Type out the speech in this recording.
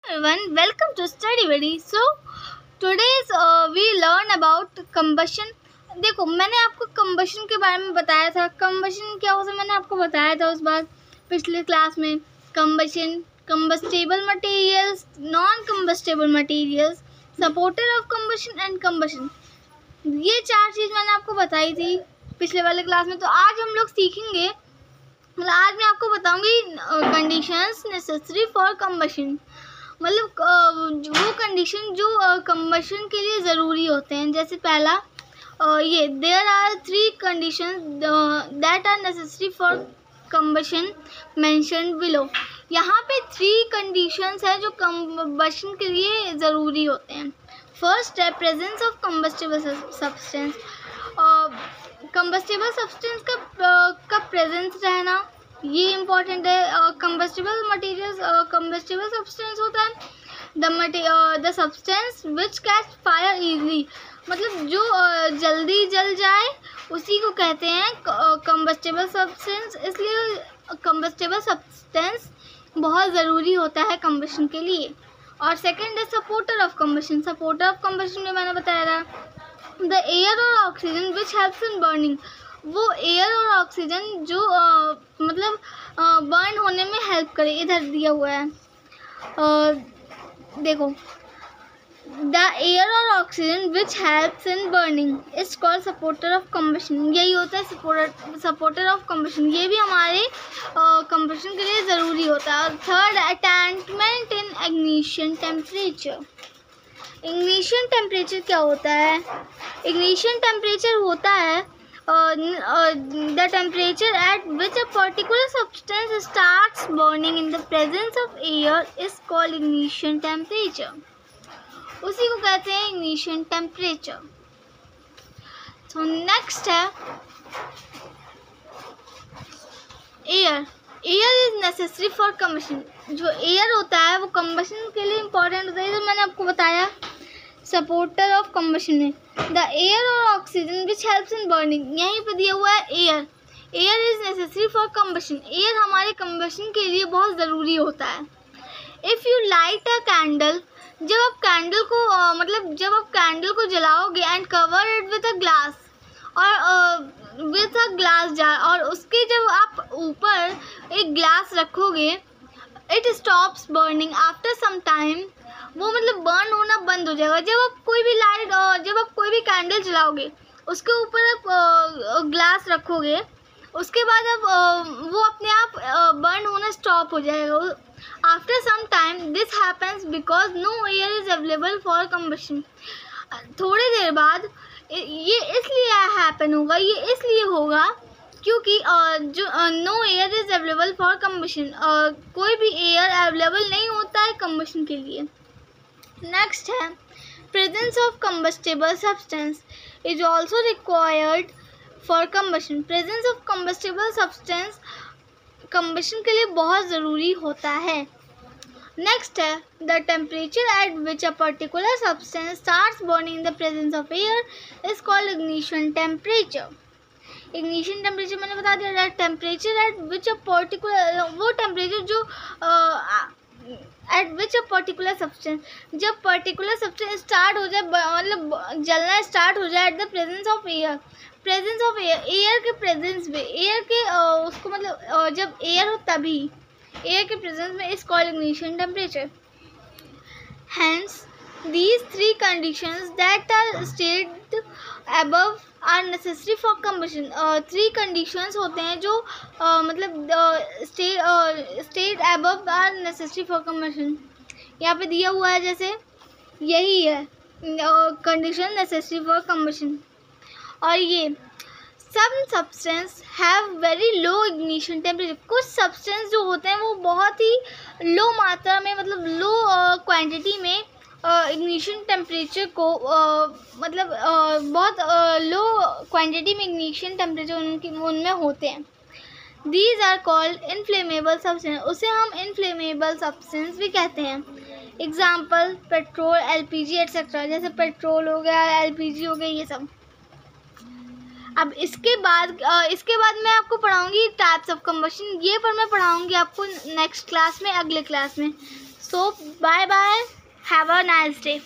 Everyone, welcome to Study Buddy. So today's we learn about combustion. देखो, मैंने आपको combustion के बारे में बताया था. combustion क्या होता है मैंने आपको बताया था उस बार पिछले क्लास में. combustion, combustible materials, non-combustible materials, supporter of combustion and combustion. ये चार चीज़ मैंने आपको बताई थी पिछले वाले क्लास में. तो आज हम लोग सीखेंगे, मतलब आज मैं आपको बताऊंगी कंडीशंस नेसेसरी फॉर कम्बशन. मतलब वो कंडीशन जो कम्बशन के लिए ज़रूरी होते हैं. जैसे पहला ये there are 3 conditions that are necessary for combustion mentioned below. यहाँ पे 3 कंडीशंस हैं जो कम्बशन के लिए ज़रूरी होते हैं. फर्स्ट है presence of combustible substance. Combustible substance का प्रेजेंस रहना ये इम्पॉर्टेंट है. कम्बस्टिबल मटीरियल्स कम्बस्टिबल सब्सटेंस होता है the substance which catch fire easily. मतलब जो जल्दी जल जाए उसी को कहते हैं कम्बस्टिबल सब्सटेंस. इसलिए कम्बस्टिबल सब्सटेंस बहुत ज़रूरी होता है कम्बशन के लिए. और सेकंड है supporter of combustion. Supporter of combustion में मैंने बताया था द एयर और oxygen which helps in burning. वो एयर और ऑक्सीजन जो मतलब बर्न होने में हेल्प करे. इधर दिया हुआ है देखो, द एयर और oxygen which helps in burning is called supporter of combustion. यही होता है सपोर्टर ऑफ कम्बशन. ये भी हमारे कम्बशन के लिए ज़रूरी होता है. थर्ड अटैचमेंट इन इग्निशन टेम्परेचर. इग्निशन टेम्परेचर क्या होता है? इग्निशन टेम्परेचर होता है the temperature at which a particular substance starts burning in the presence of air is called ignition temperature. उसी को कहते हैं ignition temperature. So next है air. Air is necessary for combustion. जो air होता है वो combustion के लिए important होता है. तो मैंने आपको बताया सपोर्टर ऑफ कम्बशन में द एयर और oxygen which helps in burning. यहीं पर दिया हुआ है air. Air is necessary for combustion. Air हमारे कम्बशन के लिए बहुत ज़रूरी होता है. If you light a candle, जब आप कैंडल को जब आप कैंडल को जलाओगे and cover it with a glass और विथ अ ग्लास जार, और उसके जब आप ऊपर एक ग्लास रखोगे it stops burning after some time. वो मतलब बर्न होना बंद हो जाएगा. जब आप कोई भी कैंडल जलाओगे उसके ऊपर आप ग्लास रखोगे, उसके बाद आप वो अपने आप बर्न होना स्टॉप हो जाएगा. After some time this happens because no air is available for combustion. थोड़ी देर बाद ये इसलिए हैपन होगा, ये इसलिए होगा क्योंकि जो no air is available for combustion, कोई भी एयर अवेलेबल नहीं होता है कम्बशन के लिए. नेक्स्ट है presence of combustible substance is also required for combustion. Presence of combustible substance combustion के लिए बहुत ज़रूरी होता है. नेक्स्ट है the temperature at which a particular substance starts burning in the presence of air is called ignition temperature. Ignition temperature मैंने बता दिया. Temperature at which a particular, वो टेम्परेचर जो eight which a particular substance, जब particular substance start हो जाए, मतलब जलना स्टार्ट हो जाए at the presence of air. Presence of air के प्रेजेंस में, एयर के उसको मतलब जब एयर हो तभी, एयर के प्रेजेंस में is called ignition temperature. Hence these 3 conditions that are stated above are necessary for combustion. 3 conditions होते हैं जो मतलब state above are necessary for combustion. यहाँ पे दिया हुआ है, जैसे यही है condition necessary for combustion. और ये some substance have very low ignition temperature. कुछ substance जो होते हैं वो बहुत ही लो मात्रा में, मतलब लो क्वांटिटी में इग्निशन टेम्परेचर को मतलब बहुत लो क्वांटिटी में इग्निशन टेम्परेचर उनमें होते हैं. These are called inflammable substance. उसे हम इनफ्लेमेबल सब्सटेंस भी कहते हैं. Example petrol, LPG etcetera. जैसे पेट्रोल हो गया, एलपीजी हो गया, ये सब. अब इसके बाद मैं आपको पढ़ाऊँगी टाइप्स ऑफ कम्बशन. ये पर मैं पढ़ाऊँगी आपको नेक्स्ट क्लास में, अगले क्लास में. So bye bye, have a nice day.